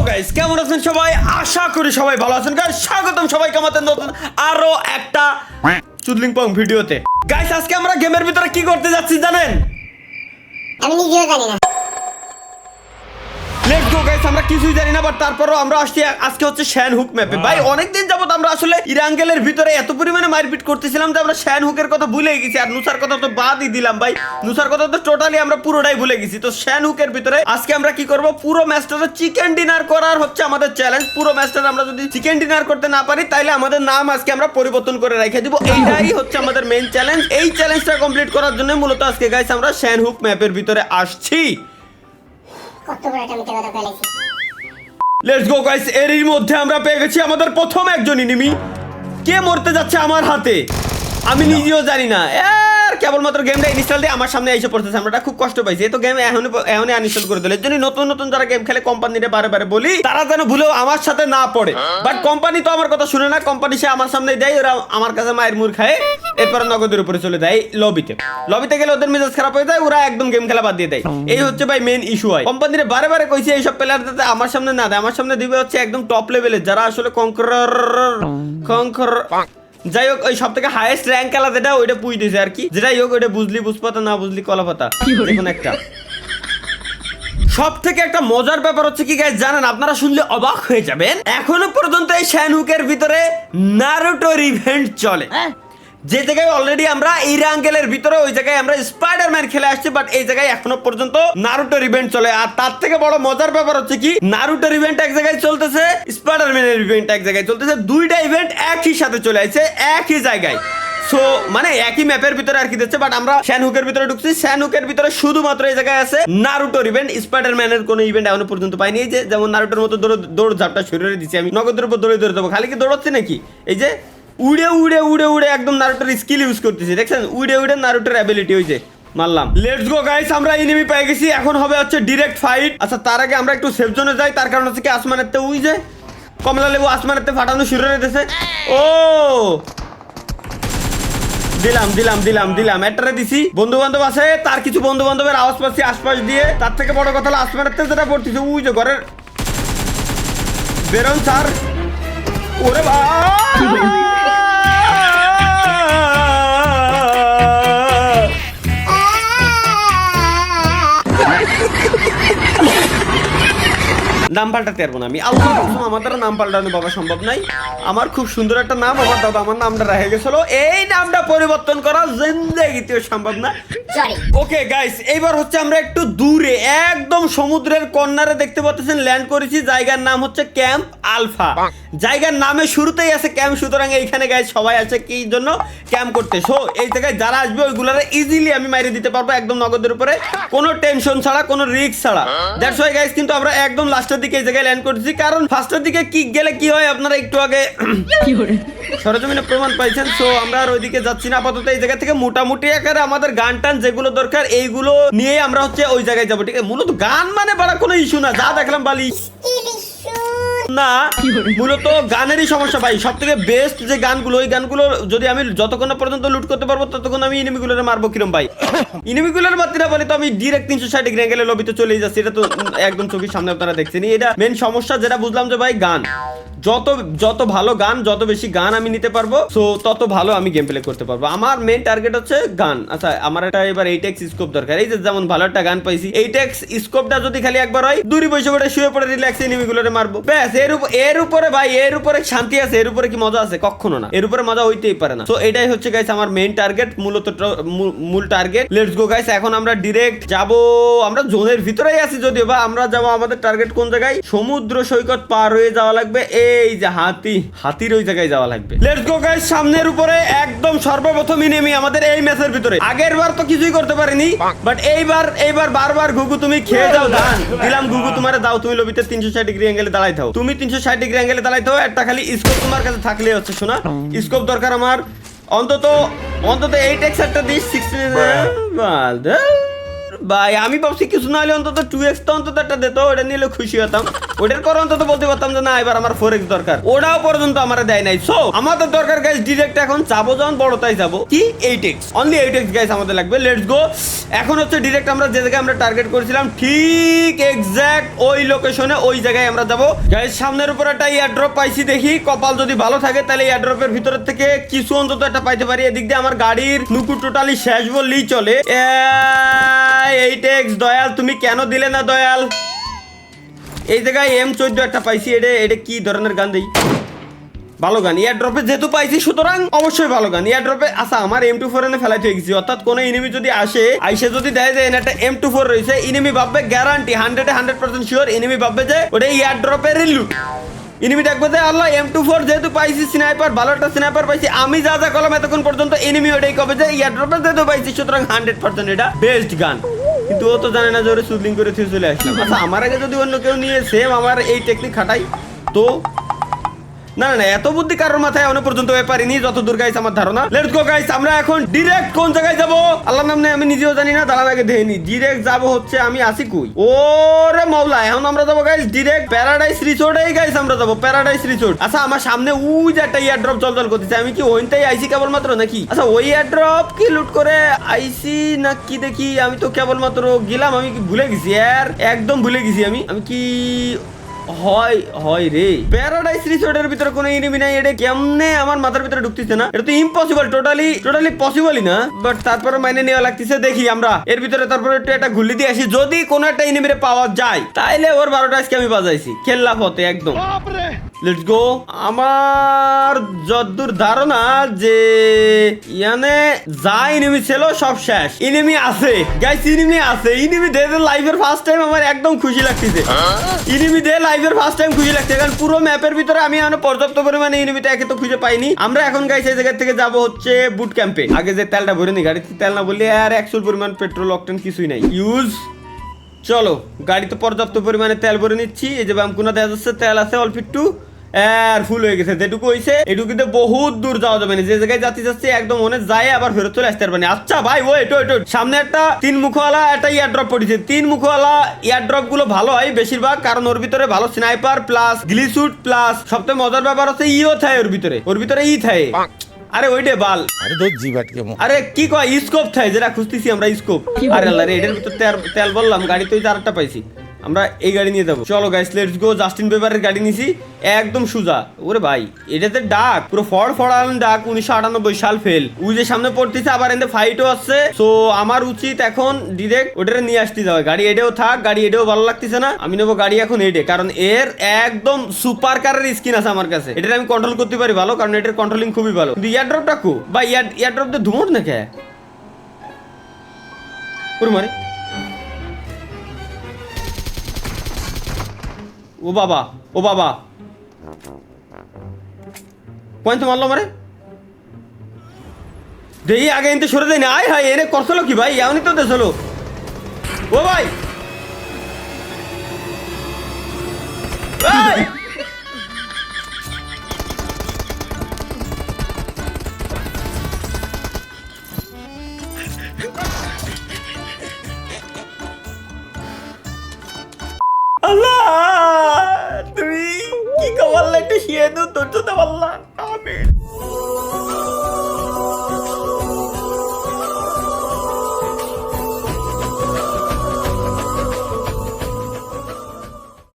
Guys কেমন আছেন সবাই? আশা করি সবাই ভালো আছেন। গাইস স্বাগতম সবাইকে আমাদের নতুন আরো একটা চুদলিং পং ভিডিওতে। গাইস আজকে আমরা গেমের ভিতরে কি করতে যাচ্ছি জানেন? আমি নিজেও জানি না। লেটস গো গাইস, আমরা কিছুই জানি না, বাট তারপরও আমরা আসছি আজকে হচ্ছে শ্যান হুক ম্যাপে। ভাই অনেকদিন যাবত আমরা আসলে ইরাঙ্গেলের ভিতরে এত পরিমাণে মারপিট করতেছিলাম যে আমরা শ্যান হুকের কথা ভুলে গেছি, আর নুসার কথা তো বাদই দিলাম। ভাই নুসার কথা তো টোটালি আমরা পুরোটাই ভুলে গেছি। তো শ্যান হুকের ভিতরে আজকে আমরা কি করব, পুরো ম্যাচটাতে চিকেন ডিনার করার হচ্ছে আমাদের চ্যালেঞ্জ। পুরো ম্যাচটাতে আমরা যদি চিকেন ডিনার করতে না পারি তাহলে আমাদের নাম আজকে আমরা পরিবর্তন করে রেখে দিব। এইটাই হচ্ছে আমাদের মেইন চ্যালেঞ্জ। এই চ্যালেঞ্জটা কমপ্লিট করার জন্য মূলত আজকে গাইস আমরা শ্যান হুক ম্যাপের ভিতরে আসছি। কত বড় একটা মিথ্যে কথা ফেলেছি। লেটস গো গাইস, এরই মধ্যে আমরা পেয়ে গেছি আমাদের প্রথম একজন এনিমি। কে মরতে যাচ্ছে আমার হাতে আমি নিজেও জানি না। কেবলমাত্র গেমটা ইনস্টল দিয়ে আমার সামনে এসে পড়তেছে। আমরা খুব কষ্ট পাইছি। এই তো গেম এখনই আনইনস্টল করে দিলে। এর জন্য নতুন নতুন যারা গেম খেলে কোম্পানিতে বারে বারে বলি তারা যেন ভুলেও আমার সাথে না পড়ে। বাট কোম্পানি তো আমার কথা শুনে না। কোম্পানি সে আমার সামনে দেয়, ওরা আমার কাছে মায়ের মুড় খায়, এরপর নগদের উপরে চলে যায় লবিতে গেলে ওদের মেজাজ খারাপ হয়ে যায়, ওরা একদম গেম খেলা বাদ দিয়ে দেয়। এই হচ্ছে ভাই মেন ইস্যু হয়। কোম্পানিতে বারে বারে কইছে এইসব প্লেয়ার যাতে আমার সামনে না দেয়। আমার সামনে দিবে হচ্ছে একদম টপ লেভেলের যারা আসলে কংকর যাই হোক, ওই সব থেকে হাইয়েস্ট র্যাঙ্ক খেলা যেটা ওইটা পুই দিয়েছে আর কি। যেটাই হোক ওইটা বুঝলি বুঝপাতা, না বুঝলি কলা পাতা, দেখুন একটা। সব থেকে একটা মজার ব্যাপার হচ্ছে কি গাইস জানেন, আপনারা শুনলে অবাক হয়ে যাবেন, এখনো পর্যন্ত এই শ্যান হুকের ভিতরে নারুটোর ইভেন্ট চলে। যে জায়গায় অলরেডি আমরা ইরাঙ্গেলের ভিতরে ওই জায়গায় আমরা স্পাইডারম্যান খেলে আসছি, বাট এই জায়গায় এখনো পর্যন্ত নারুটোর ইভেন্ট চলে। আর তার থেকে বড় মজার ব্যাপার হচ্ছে কি, নারুটোর ইভেন্ট এক জায়গায় চলতেছে, স্পাইডারম্যানের ইভেন্ট এক জায়গায় চলতেছে, দুইটা ইভেন্ট একই সাথে চলে আসছে একই জায়গায়। সো মানে একই ম্যাপের ভিতরে আর কি দিচ্ছে। বাট আমরা শ্যান হুকের ভিতরে ঢুকছি। শ্যান হুকের ভিতরে শুধুমাত্র এই জায়গায় আছে নারুটোর ইভেন্ট, স্পাইডারম্যানের কোনো ইভেন্ট এখনো পর্যন্ত পাইনি। এই যে যেমন নারুটোর মতো দৌড় ঝাপটা শরীরে দিচ্ছি আমি, নগদের উপর দৌড়ে দেবো। খালি কি দৌড়াচ্ছি নাকি? এই যে উড়ে উড়ে উড়ে উড়ে একদম নারুটোর স্কিল ইউজ করতেছি, দেখছেন? উড়ে উড়ে নারুটোর অ্যাবিলিটি ওই যে মারলাম। লেটস গো গাইস, আমরা এনিমি পেয়ে গেছি। এখন হবে হচ্ছে ডিরেক্ট ফাইট। আচ্ছা তার আগে আমরা একটু সেফ জোনে যাই, তার কারণ হচ্ছে কি আসমানের তে উই যে কমলা লেবু আসমানের তে ফাটানো শুরু হয়ে গেছে। ও দিলাম একটারে দিছি। বন্ধু বান্ধব আছে, তার কিছু বন্ধু বান্ধবের আওয়াজ পাচ্ছি আশপাশ দিয়ে। তার থেকে বড় কথা হলো আসমানের তে যেটা পড়তেছে উই যে ঘরের বেরোন স্যার। ওরে নাম পাল্টাতে পারবো না আমি, আল্লাহ আমার দ্বারা নাম পাল্টানো বাবা সম্ভব নাই। আমার খুব সুন্দর একটা নাম, আমার দাদা আমার নামটা রেখে গেছিল, এই নামটা পরিবর্তন করা জিন্দেগিতেও সম্ভব না। ওকে গাইস, এইবার হচ্ছে আমরা একটু দূরে একদম সমুদ্রের কর্নারে দেখতে পাচ্ছেন ল্যান্ড করেছি। জায়গার নাম হচ্ছে ক্যাম্প আলফা। জায়গার নামে শুরুতেই আছে ক্যাম্প, সুতরাং এইখানে গাইস সবাই আছে কি জন্য? ক্যাম্প করতে। সো এই জায়গায় যারা আসবে ওইগুলারে ইজিলি আমি মাইরে দিতে পারবো একদম নগদের উপরে, কোনো টেনশন ছাড়া, কোনো রিস্ক ছাড়া। দ্যাটস ওয়াই গাইস কিন্তু আমরা একদম লাস্টের দিকে এই জায়গায় ল্যান্ড করেছি, কারণ ফার্স্টের দিকে কিক গেলে কি হয় আপনারা একটু আগে সরজমিনে প্রমাণ পাইছেন। সো আমরা আর ওইদিকে যাচ্ছি না আপাতত। এই জায়গা থেকে মোটামুটি আকারে আমাদের গান টান যেগুলো দরকার এইগুলো নিয়ে আমরা হচ্ছে ওই জায়গায় যাবো। ঠিক আছে, মূলত গান মানে বড় কোনো ইস্যু না, যা দেখলাম বালি না, মূলত গানেরই সমস্যা ভাই। সব থেকে বেস্ট যে গানগুলো, ওই গানগুলো যদি আমি যতক্ষণ পর্যন্ত লুট করতে পারবো ততক্ষণ আমি ইনিমিগুলোরে মারবো। কিরম ভাই ইনিমিগুলোর মারতে না বলে তো আমি ডিরেক্ট 360 ডিগ্রি অ্যাঙ্গেলে লবিতে চলেই যাচ্ছি। এটা তো একদম চোখের সামনে আপনারা দেখছেন। এটা মেন সমস্যা, যেটা বুঝলাম যে ভাই গান যত ভালো গান, যত বেশি গান আমি নিতে পারবো সো তত ভালো আমি গেম প্লে করতে পারবো। আমার মেন টার্গেট হচ্ছে গান। আচ্ছা আমার একটা এবার 8x স্কোপ দরকার। এই যে যেমন ভালো একটা গান পাইছি, 8x স্কোপটা যদি খালি একবার হয়, দূরে বসে পড়ে শুয়ে পড়ে রিল্যাক্স এনিমিগুলোরে মারবো ব্যাস। এর উপরে ভাই, এর উপরে শান্তি আছে, এর উপরে কি মজা আছে? কখনো না, এর উপরে মজা হইতেই পারে না। তো এটাই হচ্ছে গাইস আমার মেইন টার্গেট, মূল টার্গেট। লেটস গো গাইস, এখন আমরা ডিরেক্ট যাব, আমরা জোনের ভিতরেই আছি যদিও বা। আমরা যাবো, আমাদের টার্গেট কোন জায়গায়? সমুদ্র সৈকত পার হয়ে যাওয়া লাগবে। এই যে হাতির ওই জায়গায় যাওয়া লাগবে। লেটস গো গাইস, সামনের উপরে একদম সর্বপ্রথম এনিমি আমাদের এই ম্যাচের ভিতরে। আগের বার তো কিছুই করতে পারিনি, বাট এইবার বারবার ঘুঘু তুমি খেয়ে যাও ধান। দিলাম ঘুঘু তোমারে, দাও তুমি লবিতে 360 ডিগ্রি অ্যাঙ্গেলে দাঁড়াই থাও। তুমি 360 ডিগ্রি অ্যাঙ্গেলে দাঁড়াই থাও। একটা খালি স্কোপ তোমার কাছে থাকলে হচ্ছে। শোনা, স্কোপ দরকার আমার অন্তত 8x একটা দিস 16 ভাই আমি ভাবছি কিছু না হলে অন্তত 2x তো অন্তত একটা দিত, ওটা নিলে খুশি হতাম। ওটার পর অন্তত বলতে পারতাম যে না এবার আমার 4x দরকার, ওটাও পর্যন্ত আমার দেয় নাই। সো আমাদের দরকার গাইস ডিরেক্ট এখন যাবো যখন বড়টাই যাবো কি 8x, অনলি 8x গাইস আমাদের লাগবে। Let's go. এখন হচ্ছে ডিরেক্ট আমরা যে জায়গায় আমরা টার্গেট করেছিলাম ঠিক এক্স্যাক্ট ওই লোকেশনে, ওই জায়গায় আমরা যাবো গাইস। সামনের উপর একটা এয়ার ড্রপ পাইছি, দেখি কপাল যদি ভালো থাকে তাহলে এয়ার ড্রপের ভিতরের থেকে কিছু অন্তত একটা পাইতে পারি। এদিক দিয়ে আমার গাড়ির নুকুর টোটালি শেষ বললেই চলে। 8x দয়াল তুমি কেন দিলে না দয়াল? এই জায়গায় M14 একটা পাইছি, এটা কি ধরনের গান দেই? ভালো গান এয়ার ড্রপে যেহেতু পাইছি সুতরাং অবশ্যই ভালো গান এয়ার ড্রপে। আচ্ছা আমার M24 এনে ফেলাইতে হয়ে গেছি, অর্থাৎ কোনো এনিমি যদি আইসে যদি দেয় যে একটা M24 রয়েছে, এনিমি ভাববে গ্যারান্টি 100% শিওর, এনিমি ভাববে যে ওটা এয়ার ড্রপের লুট। এনিমি দেখবে যে আল্লাহ M24 যেহেতু পাইছি, স্নাইপার ভালো একটা স্নাইপার পাইছি, আমি যা যা করলাম এতক্ষণ পর্যন্ত এনিমি ওটাই কবে যে এয়ার ড্রপে যেহেতু পাইছি সুতরাং 100% এটা বেস্ট গান। কিন্তু ও তো জানে না যে ওরে শুটিং করে থিয়ে চলে আসলাম। আচ্ছা আমার আগে যদি অন্য কেউ নিয়ে সেম আমার এই টেকনিক খাটাই তো না না এত বুদ্ধি কারোর মাথায় এখনো পর্যন্ত পারিনি যতদূর গাইস আমার ধারণা। লেটস গো গাইস, আমরা এখন ডিরেক্ট কোন জায়গায় যাব আল্লাহর নাম নেই আমি নিজেও জানি না, দাঁড়ান আগে দেখিনি। ডিরেক্ট যাব হচ্ছে আমি আসি কই, ওরে মাওলা। এখন আমরা যাব গাইস ডিরেক্ট প্যারাডাইস রিসোর্টেই গাইস আমরা যাব প্যারাডাইস রিসোর্ট। আচ্ছা আমার সামনে ওই যে একটা এয়ার ড্রপ জলজল করতেছে, আমি কি ওইটাই আইছি কেবলমাত্র নাকি? আচ্ছা ওই এয়ার ড্রপ কি লুট করে আইছি না কি দেখি, আমি তো কেবলমাত্র গেলাম, আমি কি ভুলে গেছি আর একদম ভুলে গেছি আমি কি হয় রে। প্যারাডাইস রিসোর্টের ভিতরে কোনো এনিমি নাই, এটা কেমনে আমার মাথার ভিতরে ঢুকতেছে না, এটা তো ইম্পসিবল, টোটালি পসিবলই না। বাট তারপরে মাইনে নেওয়া লাগতেছে, দেখি আমরা এর ভিতরে তারপরে একটু একটা ঘুরলি দিয়ে আসি, যদি কোনো একটা এনিমিরে পাওয়া যায় তাইলে ওর 12টা আজকে আমি বাজাইছি খেললা পথে একদম। Let's go. আমার যতদূর ধারণা যে ইয়ানে যা এনিমি ছিল সব শেষ, এনিমি আছে গাইস, এনিমি আছে। এনিমি দে লাইভের ফার্স্ট টাইম আমার একদম খুশি লাগতেছে, এনিমি দে লাইভের ফার্স্ট টাইম খুশি লাগছে, কারণ পুরো ম্যাপের ভিতরে আমি এখন পর্যাপ্ত পরিমাণে এনিমিটা একে তো খুঁজে পাইনি। আমরা এখন গাইস এই জায়গা থেকে যাব হচ্ছে বুট ক্যাম্পে। আগে যে তেলটা ভরে নি গাড়িতে, তেল না বললে আর 100 পরিমাণ পেট্রোল অকটেন কিছুই নাই ইউজ। চলো গাড়িতে পর্যাপ্ত পরিমাণে তেল ভরে নিচ্ছি। এই যে বামকুনা দেখা যাচ্ছে তেল আছে অল্প একটু, আর ফুল হয়ে গেছে যেটুকু হয়েছে এটুকুতে বহুত দূর যাওয়া যাবে না, যে জায়গায় যাচ্ছি একদম মনে যায় আবার ফেরত চলে আসতে পারবে না। আচ্ছা ভাই ওয়েট সামনে একটা 3 মুখওয়ালা একটা এয়ার ড্রপ পড়েছে। 3 মুখওয়ালা এয়ার ড্রপ গুলো ভালো হয় বেশিরভাগ, কারণ ওর ভিতরে ভালো স্নাইপার প্লাস গ্লিসুট প্লাস সবথেকে মজার ব্যাপার হচ্ছে ইও থাকে ওর ভিতরে ই থাকে। আরে ওইটে বাল, আরে তো জিবাট কেমন, আরে কি কয় স্কোপ থাকে যেটা খুঁজতেছি আমরা স্কোপ। আরে আল্লাহ রে এটার ভিতর তেল বললাম, গাড়ি তো আরেকটা পাইছি, আমরা এই গাড়ি নিয়ে যাবো। চলো গাইস লেটস গো। জাস্টিন বিবারের গাড়ি নিছি একদম সুজা। ওরে ভাই এটাতে ডাক পুরো ফড়ান ডাক, 1998 সাল ফেল। ওই যে সামনে পড়তেছে আবার এতে ফাইটও আছে। সো আমার উচিত এখন ডিরেক্ট ওটারে নিয়ে আসতে যাবে। গাড়ি এডেও থাক, গাড়ি এডেও ভালো লাগতেছে না, আমি নেবো গাড়ি এখন এডে, কারণ এর একদম সুপার কারের স্কিন আছে আমার কাছে, এটা আমি কন্ট্রোল করতে পারি ভালো, কারণ এটার কন্ট্রোলিং খুবই ভালো। কিন্তু ইয়ার ড্রপটা কো বা ইয়ার ড্রপ দিয়ে ধুমোট না কে ওর মারে। ও বাবা পয়েন্ট তো মারলো মারে, দেখি আগে এনতে সরে দেয় না। আয় হায় এনে করছিল কি ভাই, এমনই তো দেশ হলো। ও ভাই আল্লাহ তুমি কি কমাল একটু শিয়ে দু তোর তো আল্লাহ।